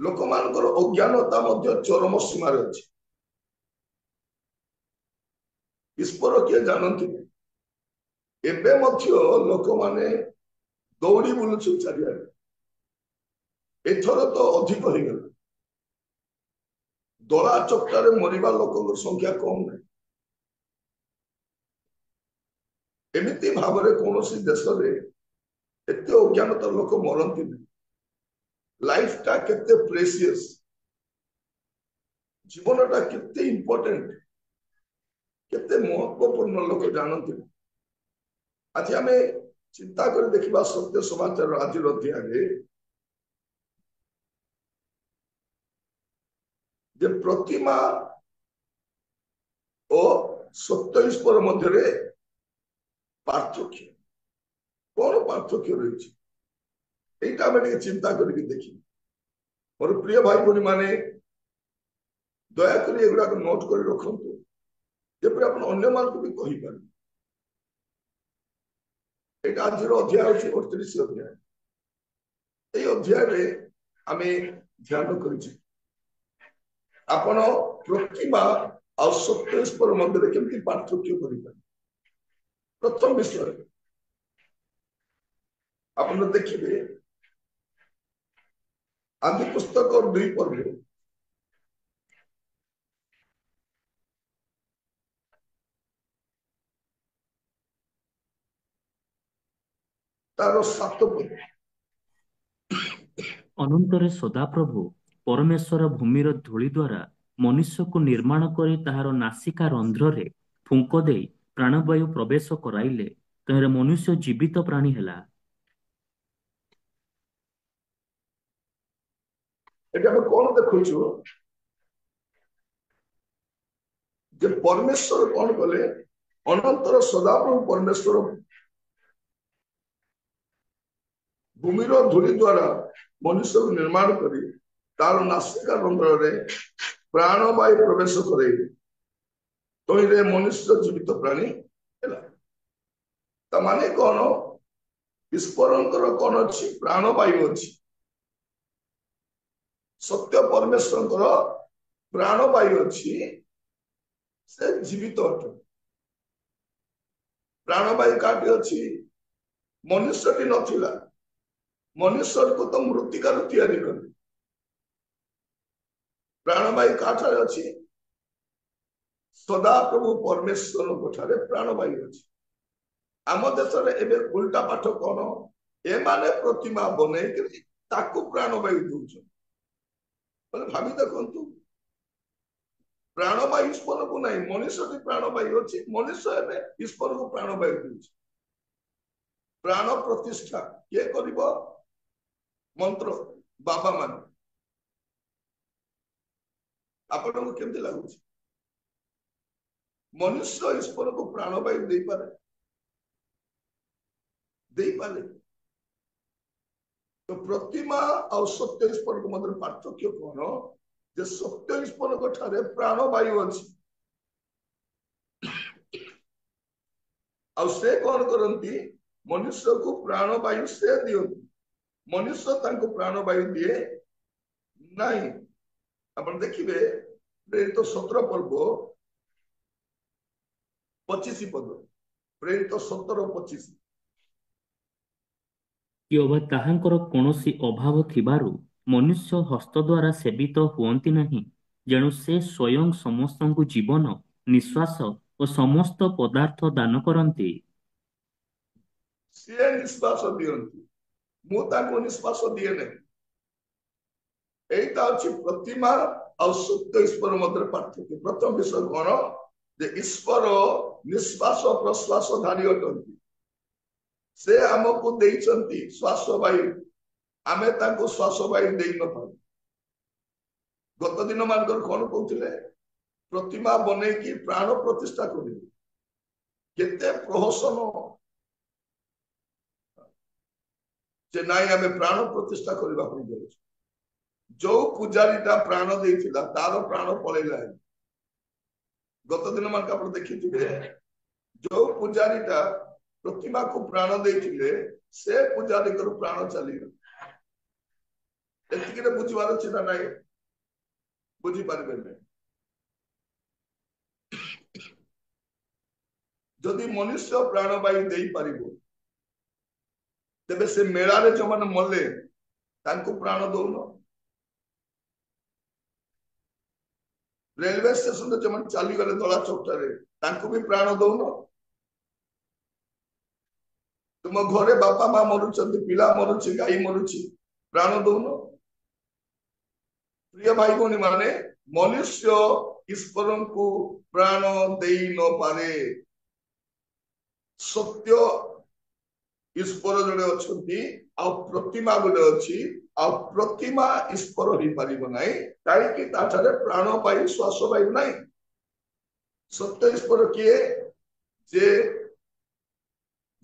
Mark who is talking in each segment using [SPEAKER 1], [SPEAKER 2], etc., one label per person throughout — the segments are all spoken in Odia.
[SPEAKER 1] लोक मानकर अज्ञानता मध्य चरम सीमार अच्छी ईश्वर किए जानती एबे मध्य लोक माने दौड़ी बुलु चारिआडे एथर तो अधिक हो गला दला चकटारे मरिबा लोक संख्या कम नहीं एमती भाव में कौन देश में एत अज्ञानता लोक मरती नहीं लाइफ टा केते प्रेसियस जीवनटा केते इंपोर्टेंट केते महत्वपूर्ण लोक जानते आज आम चिंता कर देखा सत्य समाचार आज अध्याय प्रतिमा और सत्य ईश्वर मध्य पार्थक्य कौन पार्थक्य रही है चिंता करके देखी मोर प्रिय भाई भौणी माने दयाकोरी एगुड़ा नोट कर रखु जब आप अन्य मान को भी कही पार आज अध्याय हूँ 38 अध्याय ये अध्याय आम ध्यान कर आपण प्रतिमा और सत्य मध्य केमती पार्थक्य कर प्रथम विषय आप देखिए आदि पुस्तक और 2 पर्व तार 7 पद
[SPEAKER 2] अनंतरे सदाप्रभु परमेश्वर भूमिर धूली द्वारा मनुष्य को निर्माण करी ताहार नासिका रंध्र फुंक दे प्राणवायु प्रवेश कराइले तहेरे मनुष्य जीवित प्राणी हेला।
[SPEAKER 1] कौन देखु परमेश्वर कौन कले अनंतर सदाप्रभु परमेश्वर भूमिर धूली द्वारा मनुष्य को निर्माण करी तार नासिका रंध्र प्राणवायु प्रवेश कराइले तो ये मनुष्य जीवित प्राणी है माने कौन ईश्वर कौन अच्छी प्राणवायु अच्छी सत्य परमेश्वर प्राणवायु अच्छी से जीवित अट प्राणवायु काटी अच्छी मनुष्यटी नथिला मनुष्य को तो मृत्तिकार तैयारी कर प्राणवायु काठे अच्छी सदा प्रभु परमेश्वर प्राणवायु अच्छी आम देश में उल्टा पाठ कौन ए माने प्रतिमा बनई प्राणवायु दौर भावी देखु प्राणवायु ईश्वर को नहीं मनुष्य प्राणवायु अच्छी मनुष्य ईश्वर को प्राणवायु दे प्राण प्रतिष्ठा किए कर मंत्र बाबा मान आपन को केमती लगुच मनुष्य ईश्वर को प्राणवायु दे पारे तो प्रतिमा और सत्य ईश्वर को मध्य पार्थक्य कौन जे सत्य ईश्वर प्राणवायु अच्छी से कौन करती मनुष्य को प्राणवायु से दियंती मनुष्य प्राणवायु दिए नहीं आप देखिए प्रेरित 17 पर्व 25 पद प्रेरित 17:25
[SPEAKER 2] कि ताहांकर कौनसी अभाव थिबारु मनुष्य हस्त द्वारा सेवित हुअंती नहीं जेणु से स्वयं समस्त जीवन निश्वास और समस्त पदार्थ दान करती
[SPEAKER 1] सी निश्वास दियंती मु निश्वास दिए नहीं यहीटा अच्छी प्रतिमा और सत्य ईश्वर मध्य पार्थक्य प्रथम विषय कौन जे ईश्वर निश्वास प्रश्वास धारी अटंती से आमको देइचंती श्वास वायु आमे ताको श्वास वायु देई न पाऊ गत दिन मानकर कौन कहते प्रतिमा बने की प्राण प्रतिष्ठा करें केते प्रहसन जे नाई आमे प्राण प्रतिष्ठा करबा पई जाऊ जो पूजारीटा प्राण देइथिला तार प्राण पळेला गत दिन मान आप देखिथिबे जो पूजारीटा प्रतिमा को प्राण देइथिले से पूजारी को प्राण चली ଏତିକିରେ ବୁଝିବାର ଅଛି ନା ନାଇଁ? ବୁଝିପାରିବେନି। ଯଦି ମନୁଷ୍ୟ ପ୍ରାଣବାୟୁ ଦେଇପାରିବ, ତେବେ ସେ ମେଳାରେ ଯୋଉମାନେ ମଲେ ତାଙ୍କୁ ପ୍ରାଣ ଦଉନ? ରେଲୱେ ଷ୍ଟେସନରେ ଯୋଉମାନେ ଚାଲିଗଲେ ଦଳା ଚକଟାରେ ତାଙ୍କୁ ବି ପ୍ରାଣ ଦଉନ? ତୁମ ଘରେ ବାପା ମା ମରୁଛନ୍ତି, ପିଲା ମରୁଛି, ଗାଈ ମରୁଛି, ପ୍ରାଣ ଦଉନ? ପ୍ରିୟ ଭାଇ ଭଉଣୀ ମାନେ, ମନୁଷ୍ୟ ଈଶ୍ୱରଙ୍କୁ ପ୍ରାଣ ଦେଇ ନପାରେ। ସତ୍ୟ ଈଶ୍ୱର ଜଣେ ଅଛନ୍ତି, ଆଉ ପ୍ରତିମା ଗୋଟେ ଅଛି, ଆଉ ପ୍ରତିମା ଈଶ୍ୱର ହେଇପାରିବ ନାହିଁ, କାହିଁକି? ତାଠାରେ ପ୍ରାଣ ବାୟୁ ଶ୍ୱାସ ବାୟୁ ନାହିଁ। ସତ୍ୟ ଈଶ୍ୱର କିଏ? ଯେ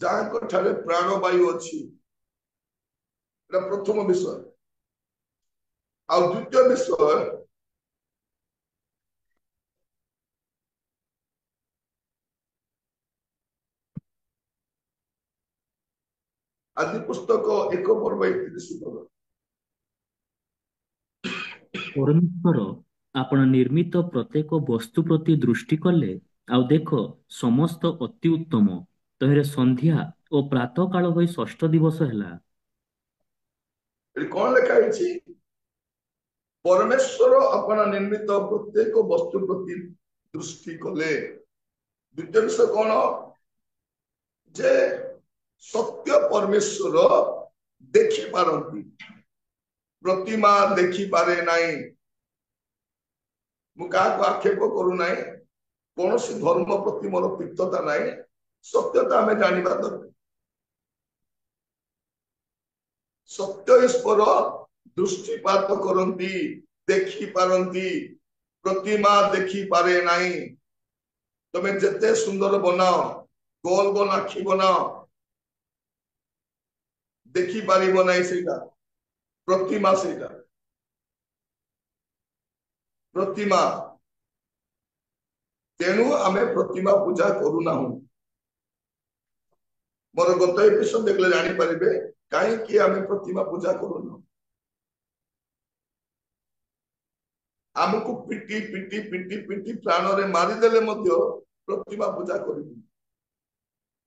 [SPEAKER 1] ଯାହାଙ୍କ ଠାରେ ପ୍ରାଣ ବାୟୁ ଅଛି। ଏଟା ପ୍ରଥମ ବିଷୟ। ଆଉ ଦ୍ୱିତୀୟ ବିଷୟ, ଆଦି ପୁସ୍ତକ 1 ପର୍ବ 31 ପଦ।
[SPEAKER 2] ପରମେଶ୍ୱର ଆପଣ ନିର୍ମିତ ପ୍ରତ୍ୟେକ ବସ୍ତୁ ପ୍ରତି ଦୃଷ୍ଟି କଲେ, ଆଉ ଦେଖ ସମସ୍ତ ଅତି ଉତ୍ତମ। ତହିଁରେ ସନ୍ଧ୍ୟା ଓ ପ୍ରାତଃ କାଳ ହୋଇ ଷଷ୍ଠ ଦିବସ ହେଲା।
[SPEAKER 1] ଏଠି କଣ ଲେଖା ହେଇଛି? ପରମେଶ୍ୱର ଆପଣ ନିର୍ମିତ ପ୍ରତ୍ୟେକ ବସ୍ତୁ ପ୍ରତି ଦୃଷ୍ଟି କଲେ। ଦ୍ୱିତୀୟ ବିଷୟ କଣ? ଯେ ସତ୍ୟ ପରମେଶ୍ୱର ଦେଖିପାରନ୍ତି, ପ୍ରତିମା ଦେଖିପାରେ ନାହିଁ। ମୁଁ କାହାକୁ ଆକ୍ଷେପ କରୁନାହିଁ, କୌଣସି ଧର୍ମ ପ୍ରତି ମୋର ତିକ୍ତତା ନାହିଁ। ସତ୍ୟତା ଆମେ ଜାଣିବା ଦରକାର। ସତ୍ୟ ଈଶ୍ୱର ଦୃଷ୍ଟିପାତ କରନ୍ତି, ଦେଖିପାରନ୍ତି, ପ୍ରତିମା ଦେଖିପାରେ ନାହିଁ। ତମେ ଯେତେ ସୁନ୍ଦର ବନାଅ, ଗୋଲ ଗୋଲ ଆଖି ବନାଅ, ଦେଖିପାରିବ ନାହିଁ ସେଇଟା। ପ୍ରତିମା ସେଇଟା, ପ୍ରତିମା। ତେଣୁ ଆମେ ପ୍ରତିମା ପୂଜା କରୁନାହୁଁ। ମୋର ଗତ ଏପିସୋଡ ଦେଖିଲେ ଜାଣିପାରିବେ କାହିଁକି ଆମେ ପ୍ରତିମା ପୂଜା କରୁନାହୁଁ। ଆମକୁ ପିଟି ପିଟି ପିଟି ପିଟି ପ୍ରାଣରେ ମାରିଦେଲେ ମଧ୍ୟ ପ୍ରତିମା ପୂଜା କରିବୁ।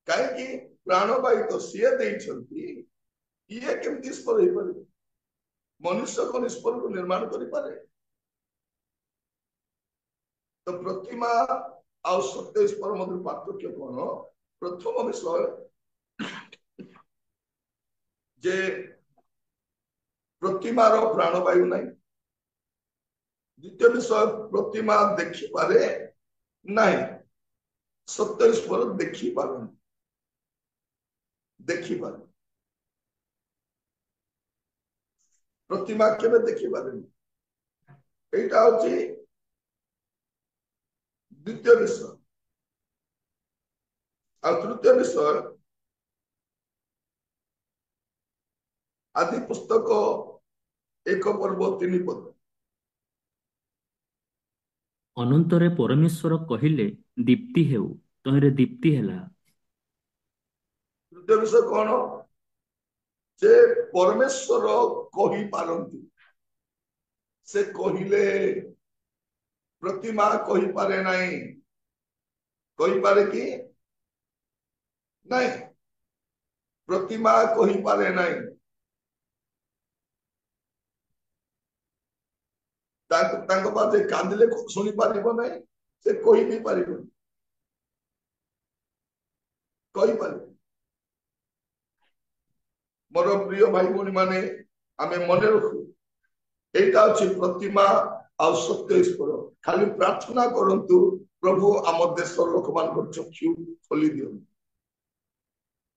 [SPEAKER 1] କାହିଁକି? ପ୍ରାଣବାୟୁ ତ ସିଏ ଦେଇଛନ୍ତି, ଇଏ କେମିତି ଈଶ୍ୱର ହେଇପାରିବେ? ମନୁଷ୍ୟ କଣ ଈଶ୍ୱରକୁ ନିର୍ମାଣ କରିପାରେ? ତ ପ୍ରତିମା ଆଉ ସତ୍ୟ ଈଶ୍ୱର ମଧ୍ୟରେ ପାର୍ଥକ୍ୟ କଣ? ପ୍ରଥମ ବିଷୟ ଯେ ପ୍ରତିମାର ପ୍ରାଣବାୟୁ ନାହିଁ। ଦ୍ୱିତୀୟ ବିଷୟ, ପ୍ରତିମା ଦେଖିପାରେ ନାହିଁ। ସତ୍ୟ ଈଶ୍ୱର ଦେଖିପାରନ୍ତି, ଦେଖିପାରେ। ପ୍ରତିମା କେବେ ଦେଖିପାରେନି। এইটা হচ্ছে দ্বিতীয় বিষয়। আর তৃতীয় বিষয়, আদি পুস্তক 1 ପର୍ବ 3 ପଦ।
[SPEAKER 2] ଅନନ୍ତରେ ପରମେଶ୍ୱର କହିଲେ, ଦୀପ୍ତି ହେଉ, ତହିଁରେ ଦୀପ୍ତି ହେଲା।
[SPEAKER 1] ତୃତୀୟ ବିଷୟ କଣ? ଯେ ପରମେଶ୍ୱର କହିପାରନ୍ତି। ସେ କହିଲେ, ପ୍ରତିମା କହିପାରେ ନାହିଁ। କହିପାରେ କି ନାହିଁ? ପ୍ରତିମା କହିପାରେ ନାହିଁ। ତାଙ୍କ ପାଖେ କାନ୍ଦିଲେ ଶୁଣି ପାରିବ ନାହିଁ, ସେ କହି ବି ପାରିବନି। କହିପାରିବ। ମୋର ପ୍ରିୟ ଭାଇ ଭଉଣୀ ମାନେ, ଆମେ ମନେ ରଖୁ, এইটা হচ্ছে ପ୍ରତିମା ଆଉ ସତ୍ୟ ଈଶ୍ୱର। ଖାଲି ପ୍ରାର୍ଥନା କରନ୍ତୁ, ପ୍ରଭୁ ଆମ ଦେଶର ଲୋକମାନଙ୍କର ଚକ୍ଷୁ ଖୋଲି ଦିଅନ୍ତୁ।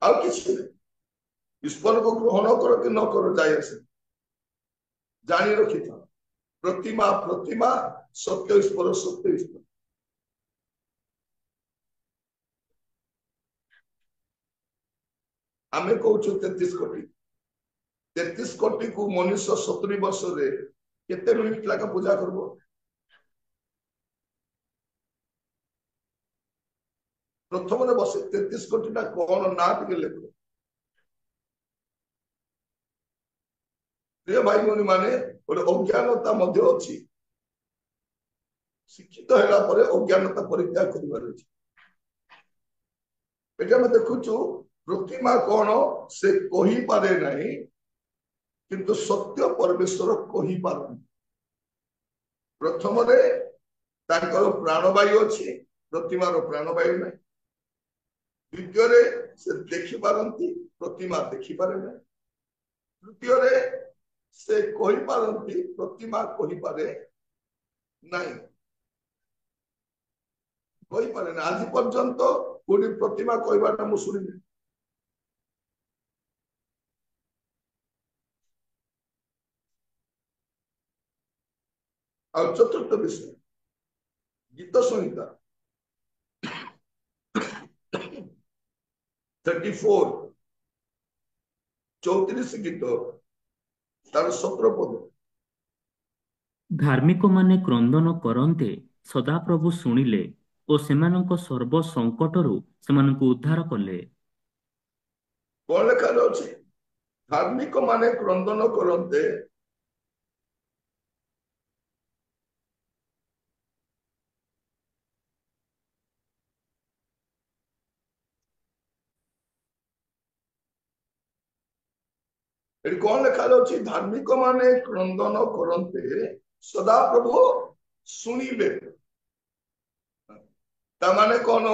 [SPEAKER 1] ଆଉ କିଛି ନାହିଁ। ଈଶ୍ୱରକୁ ଗ୍ରହଣ କର କି ନ କର ଯାଇ ଆସେ, ଜାଣି ରଖିଥାଅ, ପ୍ରତିମା ପ୍ରତିମା, ସତ୍ୟ ଈଶ୍ୱର ସତ୍ୟ ଈଶ୍ୱର। ଆମେ କହୁଛୁ 33 କୋଟି। 33 କୋଟି କୁ ମନୁଷ୍ୟ 70 ବର୍ଷରେ କେତେ ମିନିଟ ଲାଗା ପୂଜା କରିବ? ପ୍ରଥମରେ ବସେ 33 କୋଟି ଟା କଣ ନା ଟିକେ ଲେଖ। प्रिय भाई भौणी माने गोटे अज्ञानता मध्य अच्छी शिक्षित होला परे अज्ञानता परित्याग करिबार अछि एटा हम देखुछु प्रतिमा कोन से कहि पारे नाही किंतु सत्य परमेश्वर कहि पारन प्रथम रे तांकर प्राणवायु अछि प्रतिमार प्राणवायु नाही द्वितीय रे से देखि पारंती प्रतिमा देखि पारे नाही तृतीय रे से कहि पारंती प्रतिमा कहि पारे नाही कहि पारे ना आज पर्यंत कोडी प्रतिमा कहबाटा मु सुनिनी और चतुर्थ विषय गीत संहिता 34 34 गीत तार 17 पद
[SPEAKER 2] धार्मिक माने क्रंदन करन्ते सदाप्रभु शुणिले ଓ ସେମାନଙ୍କ ସର୍ବ ସଙ୍କଟରୁ ସେମାନଙ୍କୁ ଉଦ୍ଧାର କଲେ।
[SPEAKER 1] कौन लेखा अछि धार्मिक माने क्रंदन करन्ते एटी कौन लेखा अछि धार्मिक माने क्रंदन करन्ते सदा प्रभु सुनिले ता माने कौन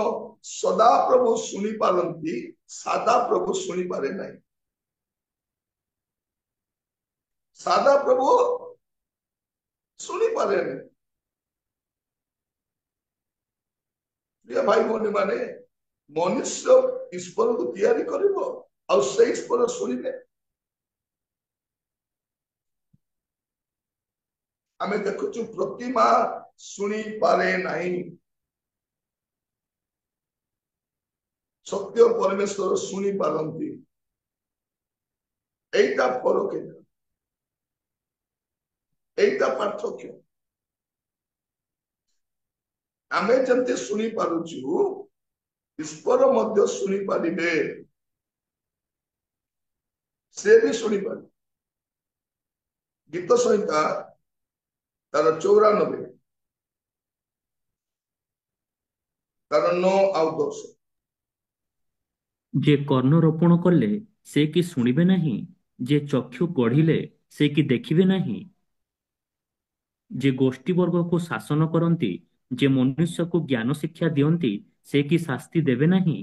[SPEAKER 1] सदा प्रभु सुनी पारंती सादा प्रभु सुनी पारे नहीं सादा प्रभु सुनी पारे नहीं प्रिय भाई भौणी माने मनुष्य ईश्वर को तैयारी करिवो और से ईश्वर सुनिले आमे देखुछु प्रतिमा सुनी पारे नहीं सत्य परमेश्वर सुनी पारंती एटा फरक एटा पार्थक्य आमे जंते सुनी पारुछु ईश्वर मध्य सुनी पारिबे से भी सुनी पारे गीत संहिता तार 94 तार 9 आउ 10
[SPEAKER 2] ଯେ କର୍ଣ୍ଣ ରୋପଣ କଲେ ସେ କି ଶୁଣିବେ ନାହିଁ, ଯେ ଚକ୍ଷୁ ଗଢ଼ିଲେ ସେ କି ଦେଖିବେ ନାହିଁ, ଯେ ଗୋଷ୍ଠୀବର୍ଗକୁ ଶାସନ କରନ୍ତି, ଯେ ମନୁଷ୍ୟକୁ ଜ୍ଞାନ ଶିକ୍ଷା ଦିଅନ୍ତି ସେ କି ଶାସ୍ତି ଦେବେ ନାହିଁ।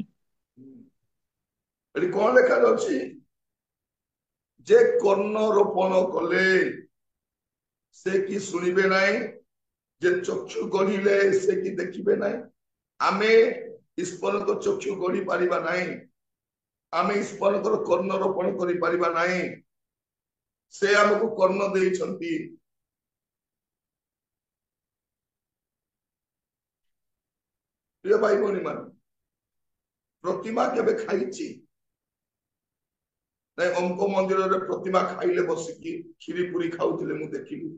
[SPEAKER 1] ଏଠି କଣ ଲେଖା ଅଛି ଯେ କର୍ଣ୍ଣ ରୋପଣ କଲେ ସେ କି ଶୁଣିବେ ନାହିଁ, ଯେ ଚକ୍ଷୁ ଗଢ଼ିଲେ ସେ କି ଦେଖିବେ ନାହିଁ। ଆମେ ଈଶ୍ୱରଙ୍କ ଚକ୍ଷୁ ଗଢ଼ି ପାରିବା ନାହିଁ, ଆମେ ଈଶ୍ୱରଙ୍କର କର୍ଣ୍ଣ ରୋପଣ କରିପାରିବା ନାହିଁ। ସେ ଆମକୁ କର୍ଣ୍ଣ ଦେଇଛନ୍ତି। ପ୍ରିୟ ଭାଇ ଭଉଣୀ ମାନେ ପ୍ରତିମା କେବେ ଖାଇଛି ନାଇଁ? ଅଙ୍କ ମନ୍ଦିରରେ ପ୍ରତିମା ଖାଇଲେ ବସିକି କ୍ଷୀରି ପୁରୀ ଖାଉଥିଲେ ମୁଁ ଦେଖିଲି।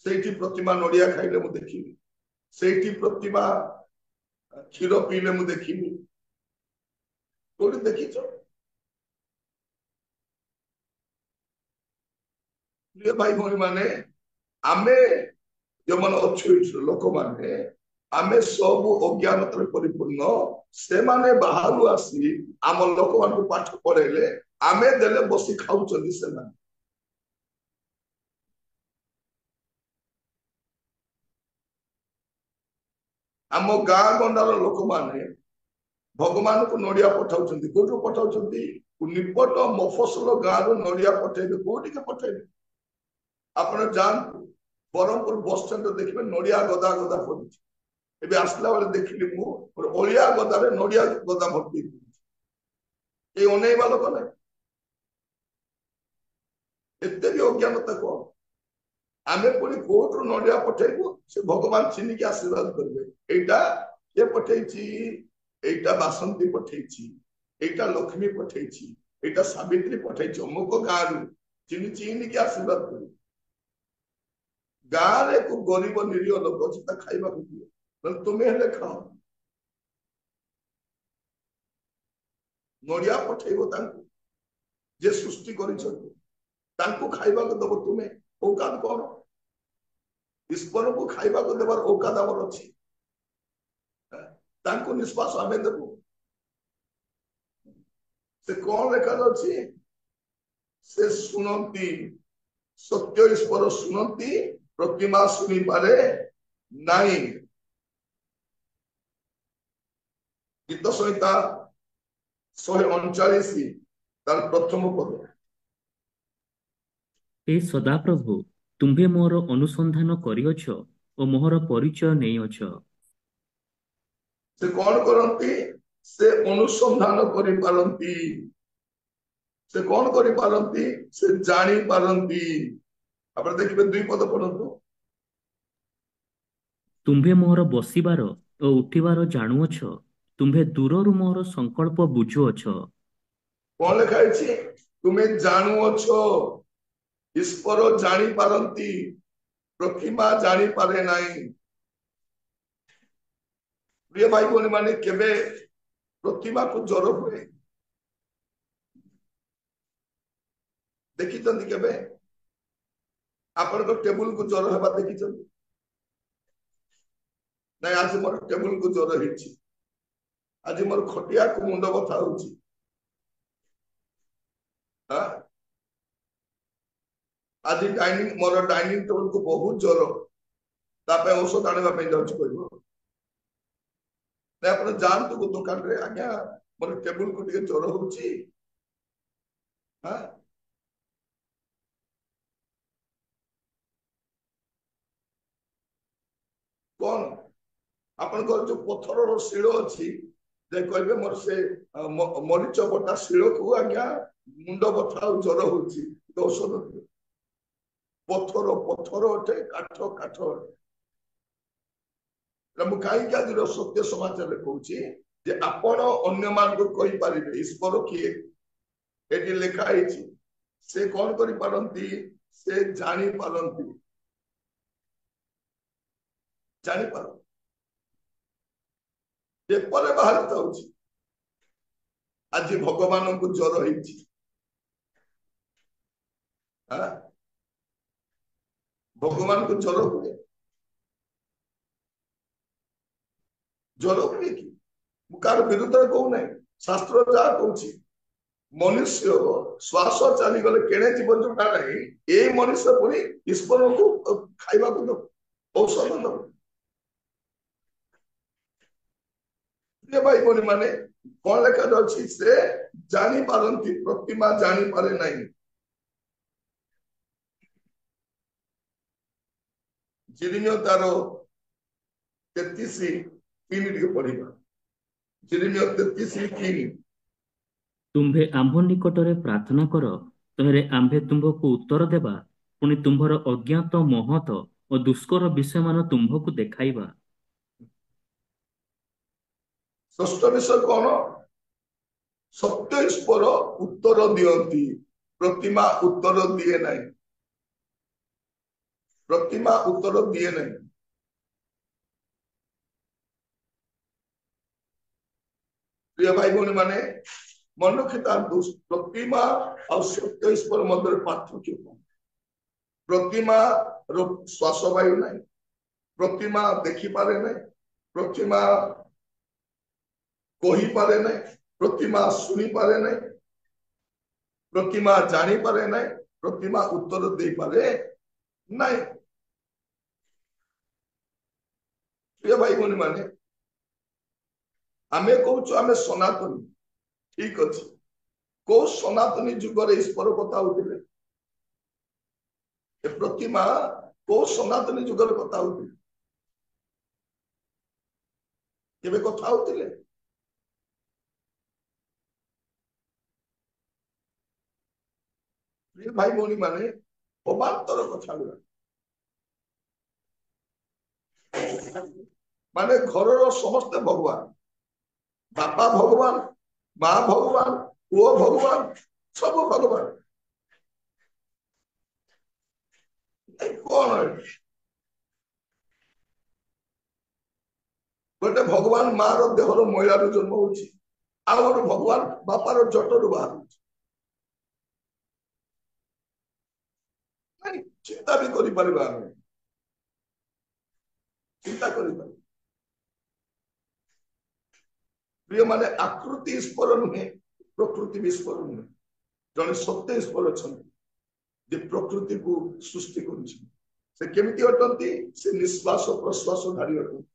[SPEAKER 1] ସେଇଠି ପ୍ରତିମା ନଡିଆ ଖାଇଲେ ମୁଁ ଦେଖିଲି। ସେଇଠି ପ୍ରତିମା କ୍ଷୀର ପିଇଲେ ମୁଁ ଦେଖିଲି। କୋଉଠି ଦେଖିଛ? ପ୍ରିୟ ଭାଇ ଭଉଣୀ ମାନେ ଆମେ ଯୋଉମାନେ ଅଛୁ ଲୋକମାନେ ଆମେ ସବୁ ଅଜ୍ଞାନତାରେ ପରିପୂର୍ଣ୍ଣ। ସେମାନେ ବାହାରୁ ଆସି ଆମ ଲୋକମାନଙ୍କୁ ପାଠ ପଢେଇଲେ, ଆମେ ଦେଲେ ବସି ଖାଉଛନ୍ତି ସେମାନେ। ଆମ ଗାଁ ଗଣ୍ଡାର ଲୋକମାନେ ଭଗବାନଙ୍କୁ ନଡିଆ ପଠାଉଛନ୍ତି। କୋଉଠୁ ପଠାଉଛନ୍ତି? ନିପଟ ମଫସଲ ଗାଁରୁ ନଡିଆ ପଠେଇବେ। କୋଉଠିକି ପଠେଇବେ? ଆପଣ ଯାଆନ୍ତୁ ବ୍ରହ୍ମପୁର ବସ ଷ୍ଟାଣ୍ଡରେ ଦେଖିବେ ନଡିଆ ଗଦା ଗଦା ପଡିଛି। ଏବେ ଆସିଲା ବେଳେ ଦେଖିଲି ମୁଁ ଅଳିଆ ଗଦାରେ ନଡିଆ ଗଦା ଭର୍ତ୍ତି ହେଇଛି। ଏଇ ଅନେଇବା ଲୋକ ନାହିଁ। ଏତେ ବି ଅଜ୍ଞାନତା କଣ? ଆମେ ପୁଣି କୋଉଠୁ ନଡିଆ ପଠେଇବୁ? ସେ ଭଗବାନ ଚିହ୍ନିକି ଆଶୀର୍ବାଦ କରିବେ। ଏଇଟା କିଏ ପଠେଇଛି? ଏଇଟା ବାସନ୍ତୀ ପଠେଇଛି, ଏଇଟା ଲକ୍ଷ୍ମୀ ପଠେଇଛି, ଏଇଟା ସାବିତ୍ରୀ ପଠେଇଛି ଅମୁକ ଗାଁରୁ। ଚିହ୍ନିକି ଆଶୀର୍ବାଦ କରିବେ। ଗାଁରେ ଗରିବ ନିରୀହ ଲୋକ ଅଛି, ତା ଖାଇବାକୁ ଦିଅ, ନହେଲେ ତୁମେ ହେଲେ ଖାଅ। ନଡିଆ ପଠେଇବ ତାଙ୍କୁ। जे सृष्टि କରିଛନ୍ତି ତାଙ୍କୁ ଖାଇବାକୁ ଦବ ତୁମେ ଔକାତ କଣ? ଈଶ୍ୱରକୁ ଖାଇବାକୁ ଦେବାର ଔକାତ ଆମର ଅଛି। ତାଙ୍କୁ ନିଶ୍ୱାସ ଆମେ ଦେବୁ। ସେ କଣ ଲେଖାଯାଇଛି? ସେ ଶୁଣନ୍ତି, ସତ୍ୟ ଈଶ୍ୱର ଶୁଣନ୍ତି, ପ୍ରତିମା ଶୁଣିପାରେ ନାହିଁ। ଗୀତ ସଂହିତା 139 ତାର ପ୍ରଥମ ପଦ।
[SPEAKER 2] हे सदाप्रभु, तुम्भे मोर अनुसंधान करिअछ ओ मोहर परिचय नेइअछ।
[SPEAKER 1] ସେ କଣ କରନ୍ତି? ସେ ଅନୁସନ୍ଧାନ କରିପାରନ୍ତି। ସେ କଣ କରିପାରନ୍ତି? ସେ ଜାଣିପାରନ୍ତି। ଆପଣ ଦେଖିବେ 2 ପଦ ପଢନ୍ତୁ।
[SPEAKER 2] तुम्भे मोहर बसिबार ओ उठिबार जाणुअछ, तुम्भे दूररु मोहर संकल्प बुझुअछ।
[SPEAKER 1] କଣ ଲେଖା ହେଇଛି? ତୁମେ ଜାଣୁଅଛ। ଈଶ୍ୱର ଜାଣିପାରନ୍ତି, ପ୍ରତିମା ଜାଣିପାରେ ନାହିଁ। ପ୍ରିୟ ଭାଇ ଭଉଣୀ ମାନେ, କେବେ ପ୍ରତିମାକୁ ଜ୍ୱର ହୁଏ ଦେଖିଛନ୍ତି? କେବେ ଆପଣଙ୍କ ଟେବୁଲକୁ ଜ୍ୱର ହେବା ଦେଖିଛନ୍ତି? ନାଇଁ, ଆଜି ମୋର ଟେବୁଲକୁ ଜ୍ୱର ହେଇଛି, ଆଜି ମୋର ଖଟିଆକୁ ମୁଣ୍ଡ ବଥା ହଉଛି, ଆଜି ମୋର ଡାଇନିଂ ଟେବୁଲକୁ ବହୁତ ଜ୍ୱର, ତା ପାଇଁ ଔଷଧ ଆଣିବା ପାଇଁ ଯାଉଛି କହିବ। ନାଇଁ, ଆପଣ ଯାଆନ୍ତୁ ଦୋକାନରେ, ଆଜ୍ଞା ମୋର ଟେବୁଲକୁ ଟିକେ ଜ୍ୱର ହଉଛି। କଣ ଆପଣଙ୍କର ଯୋଉ ପଥରର ଶିଳ ଅଛି, ଯେ କହିବେ ମୋର ସେ ମରିଚ ବଟା ଶିଳକୁ ଆଜ୍ଞା ମୁଣ୍ଡ ବଥା ଆଉ ଜ୍ୱର ହଉଛି, ଔଷଧ ଦିଅ। ପଥର ପଥର ଅଟେ, କାଠ କାଠ ଅଟେ। ମୁଁ କାହିଁକି ଆଜିର ସତ୍ୟ ସମାଚାରରେ କହୁଛି ଯେ ଆପଣ ଅନ୍ୟମାନଙ୍କୁ କହିପାରିବେ ଈଶ୍ୱର କିଏ। ଏଠି ଲେଖା ହେଇଛି ସେ କଣ କରିପାରନ୍ତି? ସେ ଜାଣିପାରନ୍ତି। ଜାଣିପାରନ୍ତି। ପେପରରେ ବାହାରି ଯାଉଛି ଆଜି ଭଗବାନଙ୍କୁ ଜ୍ୱର ହେଇଛି। ଭଗବାନଙ୍କୁ ଜ୍ୱର ହୁଏ? ଜ୍ୱର ହୁଏ କି? ମୁଁ କାହାର ବିରୁଦ୍ଧରେ କହୁନାହିଁ, ଶାସ୍ତ୍ର ଯାହା କହୁଛି ମନୁଷ୍ୟ ଶ୍ୱାସ ଚାଲିଗଲେ କେଣେ ଜୀବନ ଯୋଉଟା ନାହିଁ, ଏଇ ମନୁଷ୍ୟ ପୁଣି ଈଶ୍ୱରଙ୍କୁ ଖାଇବାକୁ ଦବ, ଔଷଧ ଦବ। ଭାଇ ଭଉଣୀ ମାନେ, କଣ ଲେଖାଯାଉଛି? ସେ ଜାଣିପାରନ୍ତି, ପ୍ରତିମା ଜାଣିପାରେ ନାହିଁ। ଜିରିମିୟ ତାର 33:3 ଟିକେ ପଢିବା। ଜିରିମିୟ 33:3।
[SPEAKER 2] तुम्भे आम्भ निकटरे प्रार्थना कर, तहेरे आम्भे तुम्भକୁ उत्तर देबा, पुଣି तुम्भर अज्ञात महत ଓ ଦୁଷ୍କର ବିଷୟମାନ ତୁମ୍ଭକୁ ଦେଖାଇବା।
[SPEAKER 1] ଷଷ୍ଠ ବିଷୟ କଣ? ସତ୍ୟ ଈଶ୍ୱର ଉତ୍ତର ଦିଅନ୍ତି, ପ୍ରତିମା ଉତ୍ତର ଦିଏ ନାହିଁ। ପ୍ରତିମା ଉତ୍ତର ଦିଏ ନାହିଁ। ପ୍ରିୟ ଭାଇ ଭଉଣୀ ମାନେ, ମନେ ରଖିଥାନ୍ତୁ, ପ୍ରତିମା ଆଉ ସତ୍ୟ ଈଶ୍ୱର ମଧ୍ୟରେ ପାର୍ଥକ୍ୟ କଣ? ପ୍ରତିମାର ଶ୍ୱାସ ବାୟୁ ନାହିଁ, ପ୍ରତିମା ଦେଖିପାରେ ନାହିଁ, ପ୍ରତିମା କହିପାରେ ନାହିଁ, ପ୍ରତିମା ଶୁଣିପାରେ ନାହିଁ, ପ୍ରତିମା ଜାଣିପାରେ ନାହିଁ, ପ୍ରତିମା ଉତ୍ତର ଦେଇପାରେ ନାହିଁ। ପ୍ରିୟ ଭାଇ ଭଉଣୀ ମାନେ, ଆମେ କହୁଛୁ ଆମେ ସନାତନୀ, ଠିକ ଅଛି। କୋଉ ସନାତନୀ ଯୁଗରେ ଈଶ୍ୱର କଥା ହଉଥିଲେ? ଏ ପ୍ରତିମା କୋଉ ସନାତନୀ ଯୁଗରେ କଥା ହଉଥିଲେ? କେବେ କଥା ହଉଥିଲେ? ପ୍ରିୟ ଭାଇ ଭଉଣୀ ମାନେ, ଅବାନ୍ତର କଥା ଗୁଡା, ମାନେ ଘରର ସମସ୍ତେ ଭଗବାନ, ବାପା ଭଗବାନ, ମା ଭଗବାନ, ପୁଅ ଭଗବାନ, ସବୁ ଭଗବାନ। କଣ ଗୋଟେ ଭଗବାନ ମାର ଦେହର ମଇଳାରୁ ଜନ୍ମ ହଉଛି, ଆଉ ଗୋଟେ ଭଗବାନ ବାପାର ଜଟରୁ ବାହାରୁଛି। ଚିନ୍ତା ବି କରିପାରିବା ଆମେ ଚିନ୍ତା କରିପାରିବା ପ୍ରିୟ ମାନେ ଆକୃତି ଈଶ୍ୱର ନୁହେଁ ପ୍ରକୃତି ବି ଈଶ୍ୱର ନୁହେଁ ଜଣେ ସତ୍ୟ ଈଶ୍ୱର ଅଛନ୍ତି ଯେ ପ୍ରକୃତିକୁ ସୃଷ୍ଟି କରୁଛନ୍ତି ସେ କେମିତି ଅଟନ୍ତି ସେ ନିଶ୍ୱାସ ପ୍ରଶ୍ୱାସଧାରୀ ଅଟନ୍ତି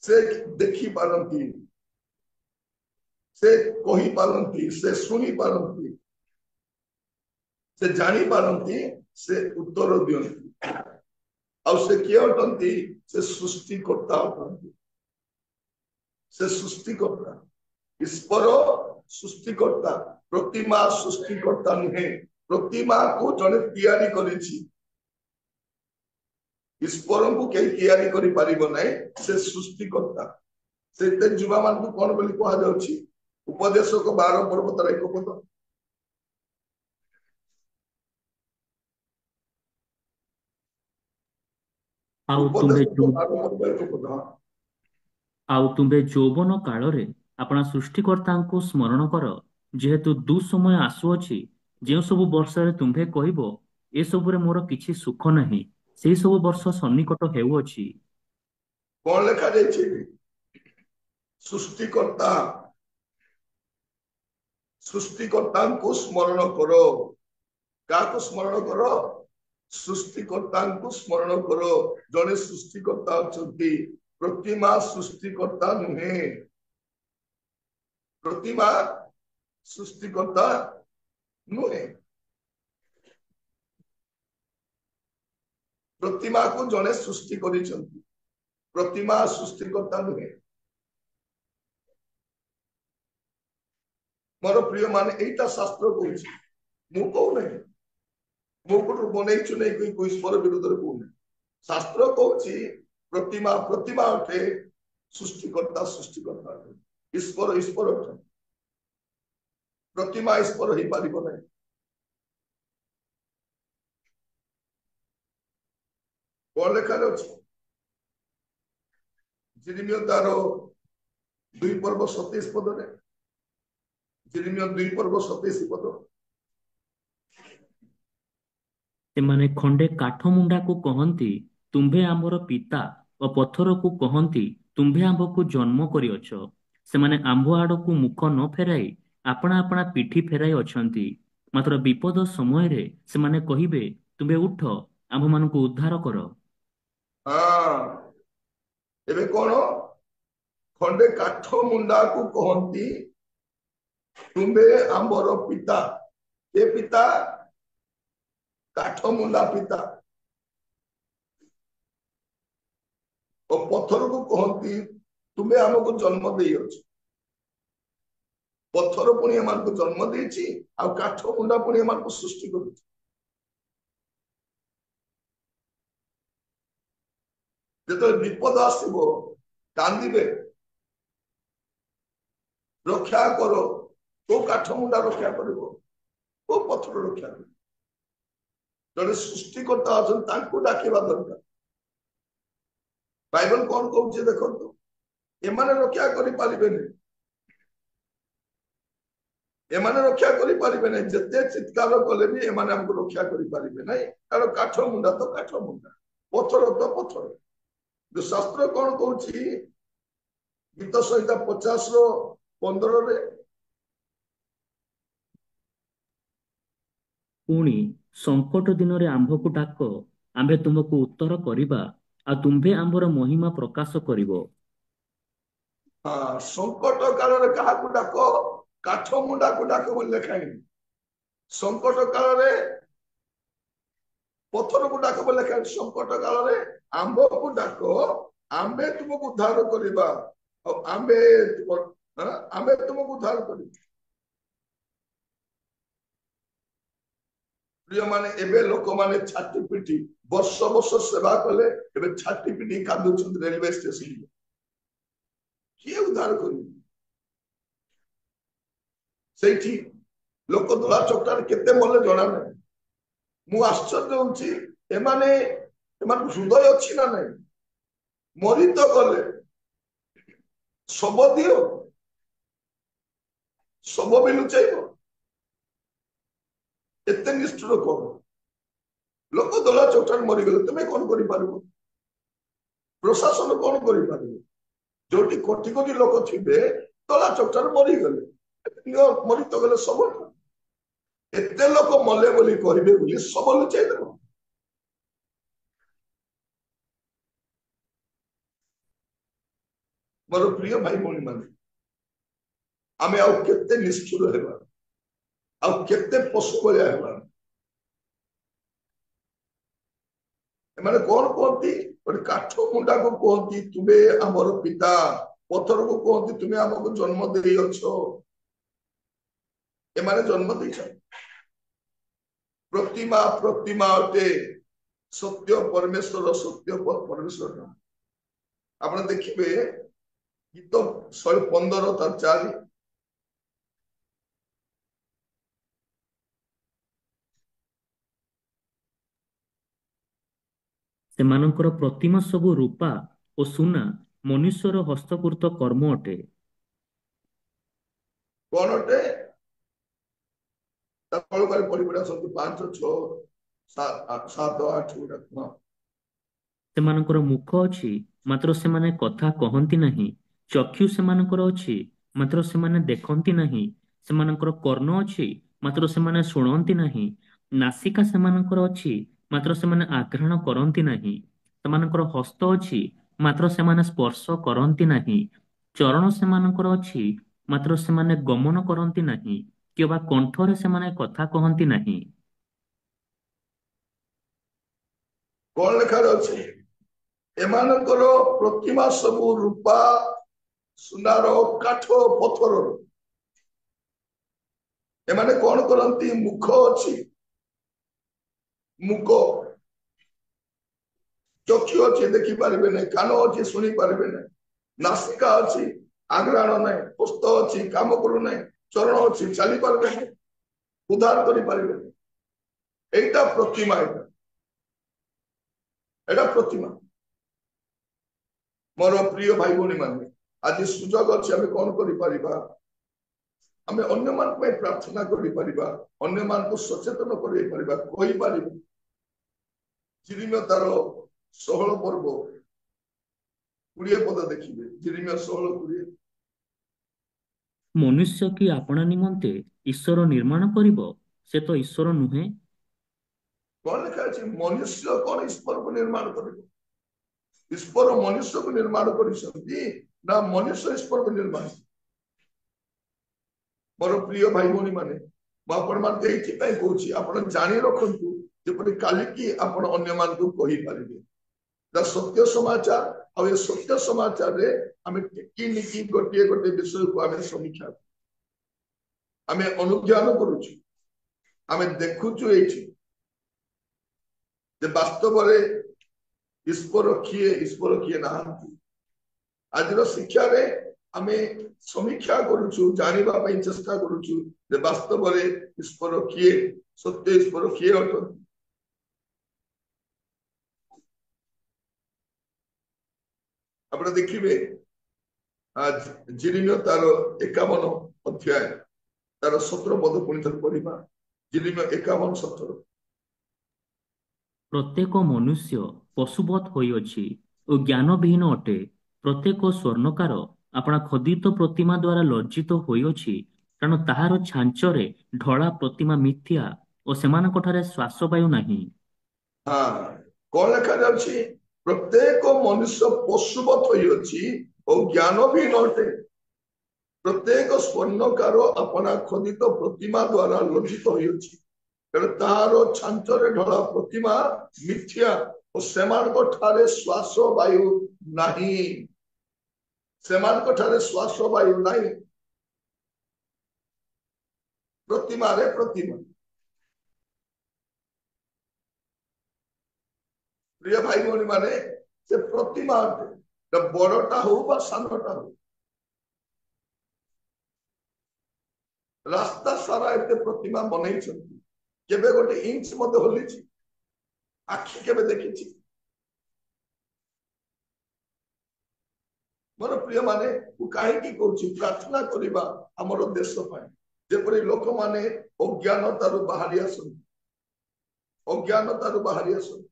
[SPEAKER 1] ସେ ଦେଖି ପାରନ୍ତି ସେ କହି ପାରନ୍ତି ସେ ଶୁଣି ପାରନ୍ତି ସେ ଜାଣି ପାରନ୍ତି ସେ ଉତ୍ତର ଦିଅନ୍ତି ଆଉ ସେ କିଏ ଅଟନ୍ତି ସେ ସୃଷ୍ଟିକର୍ତ୍ତା ଅଟନ୍ତି ସେ ସୃଷ୍ଟିକର୍ତ୍ତା ଈଶ୍ୱର ସୃଷ୍ଟିକର୍ତ୍ତା ପ୍ରତିମା ସୃଷ୍ଟିକର୍ତ୍ତା ନୁହେଁ ପ୍ରତିମାକୁ ଜଣେ ତିଆରି କରିଛି ଈଶ୍ୱରଙ୍କୁ କେହି ତିଆରି କରିପାରିବ ନାହିଁ ସେ ସୃଷ୍ଟିକର୍ତ୍ତା ସେଇଥିରେ ଯୁବାମାନଙ୍କୁ କଣ ବୋଲି କୁହାଯାଉଛି ଉପଦେଶକ 12 ପର୍ବତର 1 ପଦ
[SPEAKER 2] ଆଉ ତୁମ୍ଭେ
[SPEAKER 1] ଉପଦେଶକ 12 ପର୍ବତ 1 ପଦ
[SPEAKER 2] ଯୌବନ କାଳରେ ଆପଣା ସୃଷ୍ଟିକର୍ତ୍ତାଙ୍କୁ ସ୍ମରଣ କର ଯେହେତୁ ଦୁଃସମୟ ଆସୁଅଛି ଯେଉଁ ସବୁ ବର୍ଷରେ ତୁମ୍ଭେ କହିବ ଏସବୁରେ ମୋର କିଛି ସୁଖ ନାହିଁ ସେହି ସବୁ ବର୍ଷ ସନ୍ନିକଟ ହେଉଅଛି
[SPEAKER 1] କଣ ଲେଖାଯାଇଛି ସୃଷ୍ଟିକର୍ତ୍ତା ସୃଷ୍ଟିକର୍ତ୍ତାଙ୍କୁ ସ୍ମରଣ କର କାହାକୁ ସ୍ମରଣ କର ସୃଷ୍ଟିକର୍ତ୍ତାଙ୍କୁ ସ୍ମରଣ କର ଜଣେ ସୃଷ୍ଟିକର୍ତ୍ତା ଅଛନ୍ତି ପ୍ରତିମା ସୃଷ୍ଟିକର୍ତ୍ତା ନୁହେଁ ପ୍ରତିମା ସୃଷ୍ଟିକର୍ତ୍ତା ନୁହେଁ ପ୍ରତିମାକୁ ଜଣେ ସୃଷ୍ଟି କରିଛନ୍ତି ପ୍ରତିମା ସୃଷ୍ଟିକର୍ତ୍ତା ନୁହେଁ ମୋର ପ୍ରିୟ ମାନେ ଏଇଟା ଶାସ୍ତ୍ର କହୁଛି ମୁଁ କହୁନାହିଁ ମୁଁ କୋଠୁ ବନେଇଛୁ ନେଇ ଈଶ୍ୱର ବିରୁଦ୍ଧରେ କହୁନି ଶାସ୍ତ୍ର କହୁଛି ପ୍ରତିମା ପ୍ରତିମା ଅଟେ ସୃଷ୍ଟିକର୍ତ୍ତା ସୃଷ୍ଟିକର୍ତ୍ତା ଅଟେ ଈଶ୍ୱର ଈଶ୍ୱର ଅଟନ୍ତି ପ୍ରତିମା ଈଶ୍ୱର ହେଇପାରିବ ନାହିଁ କଣ ଲେଖାରେ ଅଛି ଜିରିମିୟ ତାର 2 ପର୍ବ 27 ପଦରେ ଜିରିମିୟ 2 ପର୍ବ 27 ପଦ
[SPEAKER 2] ସେମାନେ ଖଣ୍ଡେ କାଠ ମୁଣ୍ଡାକୁ କହନ୍ତି ତୁମ୍ଭେ ଆମର ପିତା ଓ ପଥରକୁ କହନ୍ତି ତୁମ୍ଭେ ଆମ୍ଭକୁ ଜନ୍ମ କରିଅଛ ସେମାନେ ଆମ୍ଭ ଆଡକୁ ମୁଖ ନ ଫେରାଇ ଆପଣା ଆପଣା ପିଠି ଫେରାଇ ଅଛନ୍ତି ମାତ୍ର ବିପଦ ସମୟରେ ସେମାନେ କହିବେ ତୁମ୍ଭେ ଉଠ ଆମ୍ଭମାନଙ୍କୁ ଉଦ୍ଧାର କର
[SPEAKER 1] ଏବେ କଣ ଖଣ୍ଡେ କାଠ ମୁଣ୍ଡାକୁ କହନ୍ତି ତୁମ୍ଭେ ଆମର ପିତା ଏ ପିତା କାଠ ମୁଣ୍ଡା ପିତା ଓ ପଥରକୁ କହନ୍ତି ତୁମେ ଆମକୁ ଜନ୍ମ ଦେଇଅଛ ପଥର ପୁଣି ଏମାନଙ୍କୁ ଜନ୍ମ ଦେଇଛି ଆଉ କାଠ ମୁଣ୍ଡା ପୁଣି ଏମାନଙ୍କୁ ସୃଷ୍ଟି କରୁଛି ଯେତେବେଳେ ବିପଦ ଆସିବ କାନ୍ଦିବେ ରକ୍ଷା କର କୋଉ କାଠ ମୁଣ୍ଡା ରକ୍ଷା କରିବ କୋଉ ପଥର ରକ୍ଷା କରିବ ଜଣେ ସୃଷ୍ଟିକର୍ତ୍ତା ଅଛନ୍ତି ତାଙ୍କୁ ଡାକିବା ଦରକାର ବାଇବଲ କଣ କହୁଛି ଦେଖନ୍ତୁ ଏମାନେ ରକ୍ଷା କରିପାରିବେନି ଏମାନେ ରକ୍ଷା କରିପାରିବେ ନାହିଁ ଯେତେ ଚିତ୍କାର କଲେ ବି ଏମାନେ ଆମକୁ ରକ୍ଷା କରିପାରିବେ ନାହିଁ କାରଣ କାଠ ମୁଣ୍ଡା ତ କାଠ ମୁଣ୍ଡା ପଥର ତ ପଥର ଶାସ୍ତ୍ର କଣ କହୁଛି ଗୀତ ସଂହିତା 50:15
[SPEAKER 2] ପୁଣି ସଙ୍କଟ ଦିନରେ ଆମ୍ଭକୁ ଡାକ ଆମ୍ଭେ ତୁମକୁ ଉତ୍ତର କରିବା ଆଉ ତୁମ୍ଭେ ଆମ୍ଭର ମହିମା ପ୍ରକାଶ କରିବ
[SPEAKER 1] ସଙ୍କଟ କାଳରେ କାହାକୁ ଡାକ କାଠ ମୁଣ୍ଡାକୁ ଡାକ ବୋଲି ଲେଖାଇନି ସଙ୍କଟ କାଳରେ ପଥରକୁ ଡାକ ବୋଲି ଲେଖାଇନି ସଙ୍କଟ କାଳରେ ଆମ୍ଭକୁ ଡାକ ଆମ୍ଭେ ତୁମକୁ ଉଦ୍ଧାର କରିବା ଆଉ ଆମ୍ଭେ ତୁମକୁ ଉଦ୍ଧାର କରିବା ପ୍ରିୟ ମାନେ ଏବେ ଲୋକମାନେ ଛାଟି ପିଟି ବର୍ଷ ବର୍ଷ ସେବା କଲେ ଏବେ ଛାଟି ପିଟି କାନ୍ଦୁଛନ୍ତି ରେଲୱେ ଷ୍ଟେସନ କିଏ ଉଦ୍ଧାର କରିବ ସେଇଠି ଲୋକ ଦଳା ଚକଟାରେ କେତେ ମଲେ ଜଣା ନାହିଁ ମୁଁ ଆଶ୍ଚର୍ଯ୍ୟ ହଉଛି ଏମାନଙ୍କୁ ହୃଦୟ ଅଛି ନା ନାହିଁ ମରି ତ ଗଲେ ଶବ ଦିଅ ଶବ ବି ଲୁଚେଇବ ଏତେ ନିଷ୍ଠୁର କଣ? ଲୋକ ଦଳା ଚକଟାରେ ମରିଗଲେ, ତୁମେ କଣ କରିପାରିବ? ପ୍ରଶାସନ କଣ କରିପାରିବ? ଯୋଉଠି କୋଟି କୋଟି ଲୋକ ଥିବେ, ଦଳା ଚକଟାରେ ମରିଗଲେ, ମରି ତ ଗଲେ ସବୁ। ଏତେ ଲୋକ ମଲେ ବୋଲି କହିବେ ବୋଲି ସବୁ ଲୁଚେଇ ଦେବ। ମୋର ପ୍ରିୟ ଭାଇ ଭଉଣୀ ମାନେ, ଆମେ ଆଉ କେତେ ନିଷ୍ଠୁର ହେବା, ଆଉ କେତେ ପଶୁ ଭଳିଆ ହେବା? ଏମାନେ କଣ କୁହନ୍ତି? ଗୋଟେ କାଠ ମୁଣ୍ଡାକୁ କୁହନ୍ତି ତୁମେ ଆମର ପିତା, ପଥରକୁ କୁହନ୍ତି ତୁମେ ଆମକୁ ଜନ୍ମ ଦେଇଅଛ। ଏମାନେ ଜନ୍ମ ଦେଇଛନ୍ତି। ପ୍ରତିମା ପ୍ରତିମା ଅଟେ, ସତ୍ୟ ପରମେଶ୍ୱର, ସତ୍ୟ ପରମେଶ୍ୱର। ଆପଣ ଦେଖିବେ ଗୀତ 115:4,
[SPEAKER 2] ସେମାନଙ୍କର ପ୍ରତିମା ସବୁ ରୂପା ଓ ସୁନା, ମନୁଷ୍ୟର ହସ୍ତକୃତ କର୍ମ ଅଟେ।
[SPEAKER 1] କଣ ଅଟେ? ତା ତଳକୁ ପଢିପଢା ସବୁ 5, 6, 7, 8 ଗୁଡାକ।
[SPEAKER 2] ସେମାନଙ୍କର ମୁଖ ଅଛି, ମାତ୍ର ସେମାନେ କଥା କହନ୍ତି ନାହିଁ। ଚକ୍ଷୁ ସେମାନଙ୍କର ଅଛି, ମାତ୍ର ସେମାନେ ଦେଖନ୍ତି ନାହିଁ। ସେମାନଙ୍କର କର୍ଣ୍ଣ ଅଛି, ମାତ୍ର ସେମାନେ ଶୁଣନ୍ତି ନାହିଁ। ନାସିକା ସେମାନଙ୍କର ଅଛି, ମାତ୍ର ସେମାନେ ଆଘ୍ରାଣ କରନ୍ତି ନାହିଁ। ସେମାନଙ୍କର ହସ୍ତ ଅଛି, ମାତ୍ର ସେମାନେ ସ୍ପର୍ଶ କରନ୍ତି ନାହିଁ। ଚରଣ ସେମାନଙ୍କର ଅଛି, ମାତ୍ର ସେମାନେ ଗମନ କରନ୍ତି ନାହିଁ, କିମ୍ବା କଣ୍ଠରେ ସେମାନେ କଥା କହନ୍ତି ନାହିଁ।
[SPEAKER 1] କଣ ଲେଖାରେ ଅଛି? ଏମାନଙ୍କର ପ୍ରତିମା ସବୁ ରୂପା, ସୁନାର, କାଠ, ପଥରର। ଏମାନେ କଣ କରନ୍ତି? ମୁଖ ଅଛି, ମୁଖ, ଚକ୍ଷୁ ଅଛି, ଦେଖିପାରିବେ ନାହିଁ। କାନ ଅଛି, ଶୁଣି ପାରିବେ ନାହିଁ। ନାସିକା ଅଛି, ଆଗ୍ରାଣ ନାହିଁ। ହସ୍ତ ଅଛି, କାମ କରୁନାହିଁ। ଚରଣ ଅଛି, ଚାଲି ପାରିବେ ନାହିଁ, ଉଦ୍ଧାର କରିପାରିବେ ନାହିଁ। ଏଇଟା ପ୍ରତିମା। ଏଇଟା ପ୍ରତିମା। ମୋର ପ୍ରିୟ ଭାଇ ଭଉଣୀ ମାନେ, ଆଜି ସୁଯୋଗ ଅଛି, ଆମେ କଣ କରିପାରିବା? ଆମେ ଅନ୍ୟମାନଙ୍କ ପାଇଁ ପ୍ରାର୍ଥନା କରିପାରିବା, ଅନ୍ୟମାନଙ୍କୁ ସଚେତନ କରାଇ ପାରିବା, କହିପାରିବା। ଜିରିମିୟ ତାର 16 ପର୍ବ 20 ପଦ ଦେଖିବେ। ଜିରିମିୟ 16:20।
[SPEAKER 2] ମନୁଷ୍ୟ କି ଆପଣା ନିମନ୍ତେ ଈଶ୍ୱର ନିର୍ମାଣ କରିବ? ସେ ତ ଈଶ୍ୱର ନୁହେଁ।
[SPEAKER 1] କଣ ଲେଖା ଅଛି? ମନୁଷ୍ୟ କଣ ଈଶ୍ୱରକୁ ନିର୍ମାଣ କରିବ? ଈଶ୍ୱର ମନୁଷ୍ୟକୁ ନିର୍ମାଣ କରିଛନ୍ତି ନା ମନୁଷ୍ୟ ଈଶ୍ୱରକୁ ନିର୍ମାଣ? ମୋର ପ୍ରିୟ ଭାଇ ଭଉଣୀ ମାନେ, ମୁଁ ଆପଣମାନଙ୍କୁ ଏଇଥିପାଇଁ କହୁଛି, ଆପଣ ଜାଣି ରଖନ୍ତୁ, ଯେପରି କାଲିକି ଆପଣ ଅନ୍ୟମାନଙ୍କୁ କହିପାରିବେ। ସତ୍ୟ ସମାଚାର, ଆଉ ଏ ସତ୍ୟ ସମାଚାରରେ ଆମେ ଟିକି ନିକି ଗୋଟିଏ ଗୋଟିଏ ବିଷୟକୁ ଆମେ ସମୀକ୍ଷା, ଆମେ ଅନୁଧ୍ୟାନ କରୁଛୁ, ଆମେ ଦେଖୁଛୁ ଏଇଠି ଯେ ବାସ୍ତବରେ ଈଶ୍ୱର କିଏ ନାହାନ୍ତି। ଆଜିର ଶିକ୍ଷାରେ ଆମେ ସମୀକ୍ଷା କରୁଛୁ, ଜାଣିବା ପାଇଁ ଚେଷ୍ଟା କରୁଛୁ ଯେ ବାସ୍ତବରେ ଈଶ୍ୱର କିଏ, ସତ୍ୟ ଈଶ୍ୱର କିଏ ଅଟନ୍ତି। ଆପଣ ଦେଖିବେ ଜିରିମିୟ ତାର 51 ଅଧ୍ୟାୟ ତାର 17 ପଦ ପୁଣି ଥରେ ପଢିବା। ଜିରିମିୟ 51:17।
[SPEAKER 2] ପ୍ରତ୍ୟେକ ମନୁଷ୍ୟ ପଶୁବତ୍ ହୋଇଅଛି ଓ ଜ୍ଞାନବିହୀନ ଅଟେ। ପ୍ରତ୍ୟେକ ସ୍ୱର୍ଣ୍ଣକାର ଆପଣା ଖୋଦିତ ପ୍ରତିମା ଦ୍ୱାରା ଲଜ୍ଜିତ ହୋଇଅଛି, କାରଣ ତାହାର ଛାଞ୍ଚରେ ଢଳା ପ୍ରତିମା ମିଥ୍ୟା ଓ ସେମାନଙ୍କଠାରେ ଶ୍ୱାସବାୟୁ ନାହିଁ।
[SPEAKER 1] କଣ ଲେଖାଯାଉଛି? ପ୍ରତ୍ୟେକ ମନୁଷ୍ୟ ପଶୁବତ୍ ହୋଇଅଛି ଓ ଜ୍ଞାନବିହୀନ ଅଟେ। ପ୍ରତ୍ୟେକ ସ୍ୱର୍ଣ୍ଣକାର ଆପଣା ଖୋଦିତ ପ୍ରତିମା ଦ୍ୱାରା ଲଜ୍ଜିତ ହୋଇଅଛି, କାରଣ ତାହାର ଛାଞ୍ଚରେ ଢଳା ପ୍ରତିମା ମିଥ୍ୟା ଓ ସେମାନଙ୍କ ଠାରେ ଶ୍ୱାସ ବାୟୁ ନାହିଁ। ସେମାନଙ୍କ ଠାରେ ଶ୍ୱାସ ବାୟୁ ନାହିଁ। ପ୍ରତିମାରେ ପ୍ରତିମା। ପ୍ରିୟ ଭାଇ ଭଉଣୀ ମାନେ, ସେ ପ୍ରତିମା ଅଟେ, ବଡଟା ହଉ ବା ସାନଟା ହଉ। ରାସ୍ତା ସାରା ଏତେ ପ୍ରତିମା ବନେଇଛନ୍ତି, କେବେ ଗୋଟେ ଇଞ୍ଚ ମଧ୍ୟ ହଲିଛି? ଆଖି କେବେ ଦେଖିଛି? ମୋର ପ୍ରିୟ ମାନେ, ମୁଁ କାହିଁକି କହୁଛି ପ୍ରାର୍ଥନା କରିବା ଆମର ଦେଶ ପାଇଁ? जेपरि लोक माने अज्ञानतारु बाहरी आसन अज्ञानतारु बाहरी आसन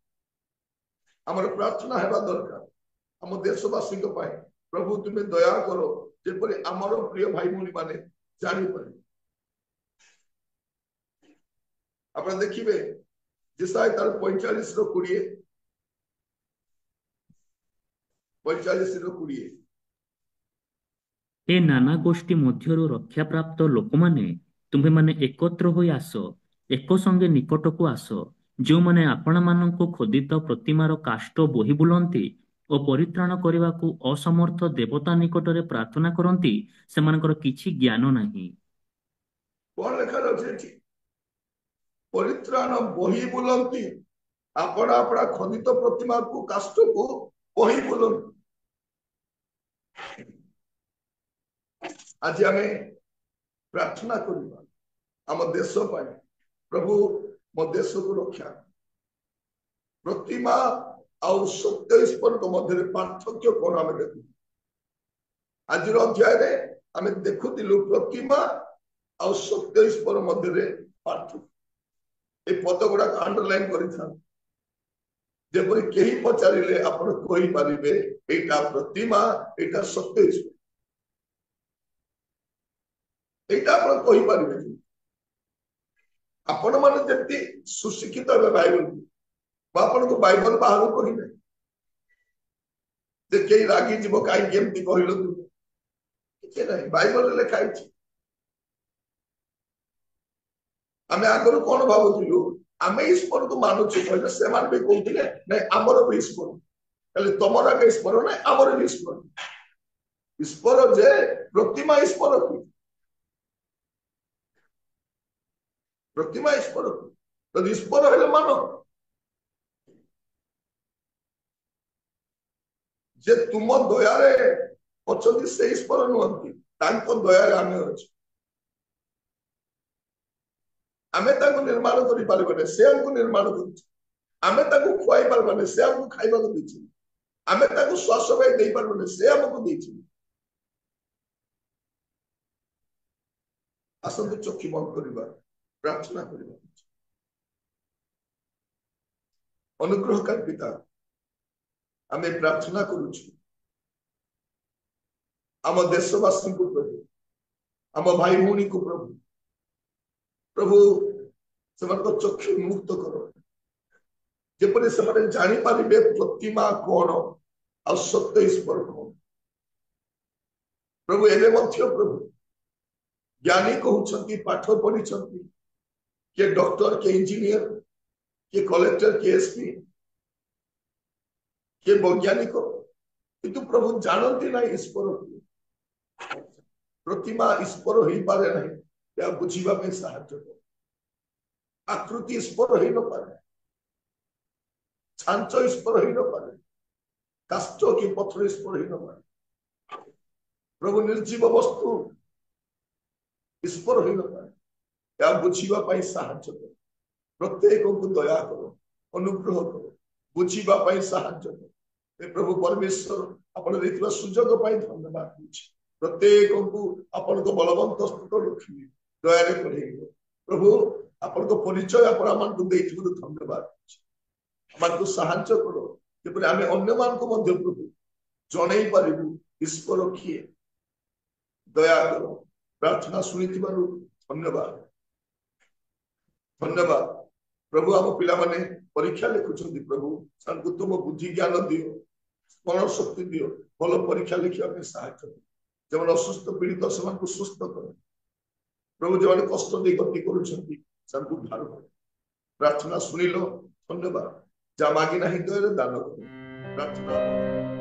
[SPEAKER 1] हमर प्रार्थना हेबा दरकार हम देशवासी को पाए प्रभु तुम्हें दया करो जेपरि हमर प्रिय भाई भौणी माने जानि पारे आप देखिए जिसाय तार 45 रो 20 45 रो 20
[SPEAKER 2] ए नाना गोष्ठी मध्यरु रक्षा प्राप्त लोकमाने तुम्हे माने एकत्र होई आस एक संगे निकटकू आस जो माने आपण माननको खोदित प्रतिमार काष्ट बोही बुलंती ओ परित्राण करबाकू असमर्थ देवता निकटरे प्रार्थना करंती सेमानकर किछि ज्ञान नाही
[SPEAKER 1] कौन लेखा अछि परित्राण बोही बुलंती आपण आपणा खोदित प्रतिमा को काष्ट को बोही बुलंती आज आम प्रार्थना करवा आम देश प्रभु मो देश को रक्षा प्रतिमा आउ सत्य ईश्वर मध्य पार्थक्य कौन आम देखु आज अध्याय आम देखुलु प्रतिमा आउ सत्य ईश्वर मध्य पार्थक्य ये पद गुड़ा अंडरलाइन करपरि कहीं पचारे आप यहाँ प्रतिमा यहाँ सत्य ईश्वर आपण मैंने जमी सुशिक्षित हे बाइबल को बाइबल बाहर कहना कई रागी जीव कहीं कहल तुम बाइबल लिखाई आम आगर कौन भावुलु आम ईश्वर को मानुचे कहले से भी कहते ना आमर भी ईश्वर तुम आगे ईश्वर ना आमर भी ईश्वर ईश्वर जे प्रतिमा ईश्वर प्रतिमा ईश्वर तो ईश्वर हेले मान जे तुम दयारे अच्छी से ईश्वर नुहति दयारे आम अच्छे आमे ताको निर्माण करि पारबे से हमको निर्माण करछि आमे ताको खुआई पारबे से हमको खाइबा को दैछि आमे ताको श्वास बाय देई पारबे से हमको दैछि आसंत चक्षु बंद करिबा प्रार्थना करिबा अनुग्रहकार पिता आमे प्रार्थना करूछु आम देशवासी को प्रभु आम भाई भौणी को प्रभु प्रभु से चक्षु मुक्त करो जेपरि से जानी पारे प्रतिमा कौन आ सत्य ईश्वर कौन प्रभु एले मध्य प्रभु ज्ञानी कहउछंती पाठ पढ़ी के डॉक्टर के इंजीनियर के कलेक्टर के एसपी के वैज्ञानिक किंतु प्रभु जानती ना ईश्वर प्रतिमा ईश्वर हो पारे नहीं या बुझीबा में साहाय्य कर आकृति ईश्वर हो न पारे छांच ईश्वर हो न पारे काष्ठ की पत्थर ईश्वर हो न पारे प्रभु निर्जीव वस्तु ईश्वर हो न पारे या बुझीबा पाई साहाय्य कर प्रत्येक को दया करो अनुग्रह करो बुझीबा पाई साहाय्य कर प्रभु परमेश्वर आपण देथिबा सुजोग पाई धन्यवाद दूची प्रत्येक को आपण को बलवंत स्तुत रखिबे दया रे पढ़ेइबो प्रभु आपण को परिचय आपण मन को देथिबो धन्यवाद हमन को साहाय्य करो जेपरि आमे अन्य मान को मध्य प्रभु जणै पारिबु ईश्वर किए दया करो प्रार्थना सुनिथिबारु धन्यवाद धन्यवाद प्रभु आम पिला माने परीक्षा लिखुछंती प्रभु सानकु तुम बुद्धि ज्ञान दियो स्मरण शक्ति दियो भल परीक्षा लिखिया में सहायता करो जब असुस्थ पीड़ित से सुस्थ करो प्रभु जो कष्ट दे गति करुछंती सानकु भार प्रार्थना सुनिलो धन्यवाद जा मागी नहीं दया दान करो प्रार्थना